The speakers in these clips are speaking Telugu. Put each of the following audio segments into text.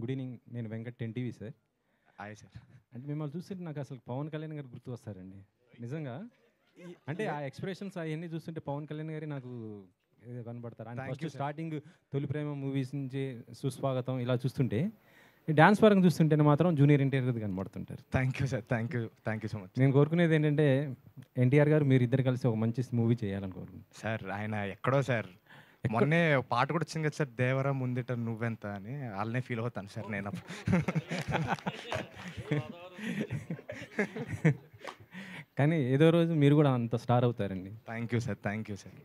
Good evening. నేను Venkat 10 TV sir. Hi sir. అంటే మిమ్మల్ని చూస్తుంటే నాకు అసలు పవన్ కళ్యాణ్ గారు గుర్తు వస్తారండి నిజంగా. అంటే ఆ ఎక్స్ప్రెషన్స్ అవన్నీ చూస్తుంటే పవన్ కళ్యాణ్ గారి నాకు కనబడతారు. ఆయన Thank first you, sir. Starting తొలి ప్రేమ మూవీస్ నుంచి సుస్వాగతం ఇలా చూస్తుంటే డ్యాన్స్ పరంగా చూస్తుంటేనే మాత్రం జూనియర్ ఎన్టీఆర్ కనబడుతుంటారు. Thank you sir. Thank you so much. నేను కోరుకునేది ఏంటంటే ఎన్టీఆర్ గారు మీరు ఇద్దరు కలిసి ఒక మంచి మూవీ చేయాలని కోరుకుంటున్నాను. సార్ ఆయన ఎక్కడో సార్ మొన్నే పాట కూడా వచ్చింది కదా సార్, దేవరా ముందిట నువ్వెంత అని. వాళ్ళనే ఫీల్ అవుతాను సార్ నేను అప్పుడు. కానీ ఏదో రోజు మీరు కూడా అంత స్టార్ అవుతారండి. Thank you sir. Thank you sir.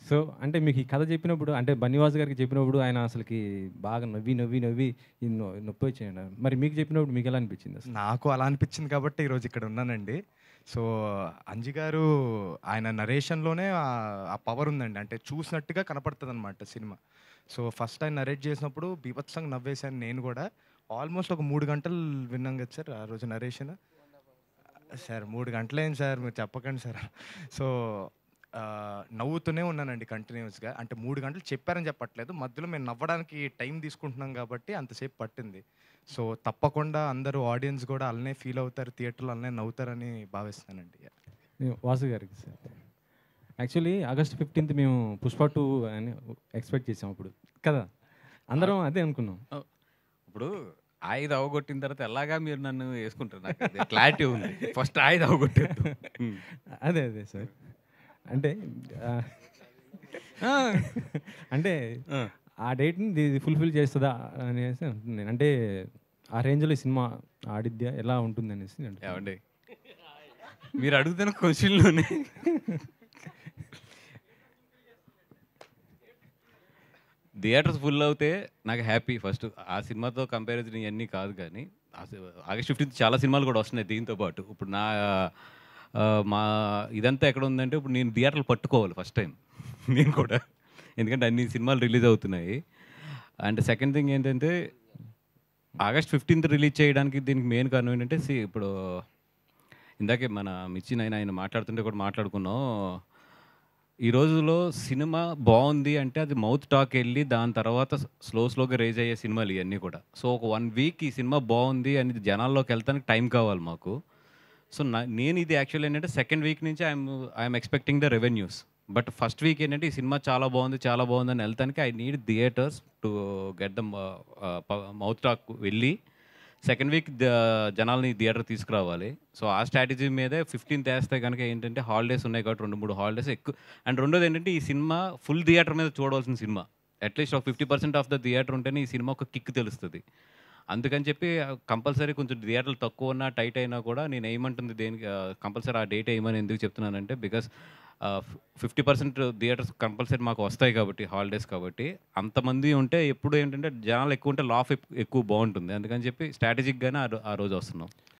So అంటే మీకు ఈ కథ చెప్పినప్పుడు అంటే బన్నివాస్ గారికి చెప్పినప్పుడు ఆయన అసలుకి బాగా నవ్వి నవ్వి నవ్వి నొప్పి వచ్చాయండి. మరి మీకు చెప్పినప్పుడు మీకు ఎలా అనిపించింది అసలు? నాకు అలా అనిపించింది కాబట్టి ఈరోజు ఇక్కడ ఉన్నానండి. సో అంజి గారు ఆయన నరేషన్లోనే ఆ పవర్ ఉందండి. అంటే చూసినట్టుగా కనపడుతుంది అనమాట సినిమా. సో ఫస్ట్ ఆయన నరేట్ చేసినప్పుడు బీభత్సంగా నవ్వేశాను నేను కూడా. ఆల్మోస్ట్ ఒక 3 గంటలు విన్నాం కదా సార్ ఆ రోజు నరేషన్. సార్ 3 గంటలేంది సార్, మీరు చెప్పకండి సార్. సో నవ్వుతూనే ఉన్నానండి కంటిన్యూస్గా. అంటే 3 గంటలు చెప్పారని చెప్పట్లేదు, మధ్యలో మేము నవ్వడానికి టైం తీసుకుంటున్నాం కాబట్టి అంతసేపు పట్టింది. సో తప్పకుండా అందరూ ఆడియన్స్ కూడా అలానే ఫీల్ అవుతారు, థియేటర్లో అలానే నవ్వుతారని భావిస్తానండి. వాసు గారికి సార్, యాక్చువల్లీ ఆగస్ట్ 15th మేము పుష్ప 2 అని ఎక్స్పెక్ట్ చేసాం అప్పుడు కదా, అందరం అదే అనుకున్నాం. ఇప్పుడు ఆయుధ అవగొట్టిన తర్వాత ఎలాగా మీరు నన్ను వేసుకుంటారు, నాకు క్లారిటీ ఉంది. ఫస్ట్ ఆయుధ అవగొట్టేది. అదే అదే సార్. అంటే అంటే ఆ డేట్ని ఇది ఫుల్ఫిల్ చేస్తుందా అనేసి అంటున్నాను. అంటే ఆ రేంజ్లో ఈ సినిమా ఆడిద్యా ఎలా ఉంటుంది అనేసి ఏమండి మీరు అడుగుతున్న క్వశ్చన్లోనే థియేటర్స్ ఫుల్ అవుతే నాకు హ్యాపీ. ఫస్ట్ ఆ సినిమాతో కంపారిజన్ ఇవన్నీ కాదు, కానీ ఆగస్ట్ 15 చాలా సినిమాలు కూడా వస్తున్నాయి దీంతో పాటు. ఇప్పుడు మా ఇదంతా ఎక్కడ ఉందంటే ఇప్పుడు నేను థియేటర్లు పట్టుకోవాలి ఫస్ట్ టైం నేను కూడా, ఎందుకంటే అన్ని సినిమాలు రిలీజ్ అవుతున్నాయి. అండ్ సెకండ్ థింగ్ ఏంటంటే ఆగస్ట్ 15 రిలీజ్ చేయడానికి దీనికి మెయిన్ కారణం ఏంటంటే ఇప్పుడు ఇందాకే మన మిర్చి ఆయన మాట్లాడుతుంటే కూడా మాట్లాడుకున్నాం. ఈ రోజులో సినిమా బాగుంది అంటే అది మౌత్ టాక్ వెళ్ళి దాని తర్వాత స్లోగా రేజ్ అయ్యే సినిమాలు ఇవన్నీ కూడా. సో ఒక 1 వీక్ ఈ సినిమా బాగుంది అని జనాల్లోకి వెళ్తానికి టైం కావాలి మాకు. సో నేను ఇది యాక్చువల్లీ ఏంటంటే సెకండ్ వీక్ నుంచి I'm expecting the revenues. But first week ఏంటంటే ఈ సినిమా చాలా బాగుంది అని వెళ్తానికి I need theatres to get the mouth talk వెళ్ళి సెకండ్ వీక్ జనాల్ని థియేటర్ తీసుకురావాలి. సో ఆ స్ట్రాటజీ మీదే 15th వేస్తే కనుక ఏంటంటే హాలిడేస్ ఉన్నాయి కాబట్టి 2-3 హాలిడేస్ ఎక్కువ. అండ్ రెండోది ఏంటంటే ఈ సినిమా ఫుల్ థియేటర్ మీద చూడవలసిన సినిమా. అట్లీస్ట్ ఒక 50% ఆఫ్ ద థియేటర్ ఉంటేనే ఈ సినిమా ఒక కిక్ తెలుస్తుంది. అందుకని చెప్పి కంపల్సరీ కొంచెం థియేటర్లు తక్కువ ఉన్నా టైట్ అయినా కూడా నేను ఏమంటుంది దేనికి కంపల్సరీ ఆ డేట్ వేయమని ఎందుకు చెప్తున్నానంటే బికాస్ 50% థియేటర్స్ కంపల్సరీ మాకు వస్తాయి కాబట్టి హాలిడేస్ కాబట్టి. అంతమంది ఉంటే ఎప్పుడు ఏంటంటే జనాలు ఎక్కువ ఉంటే లాఫ్ ఎక్కువ బాగుంటుంది. అందుకని చెప్పి స్ట్రాటజిక్గానే ఆ రోజు వస్తున్నాం.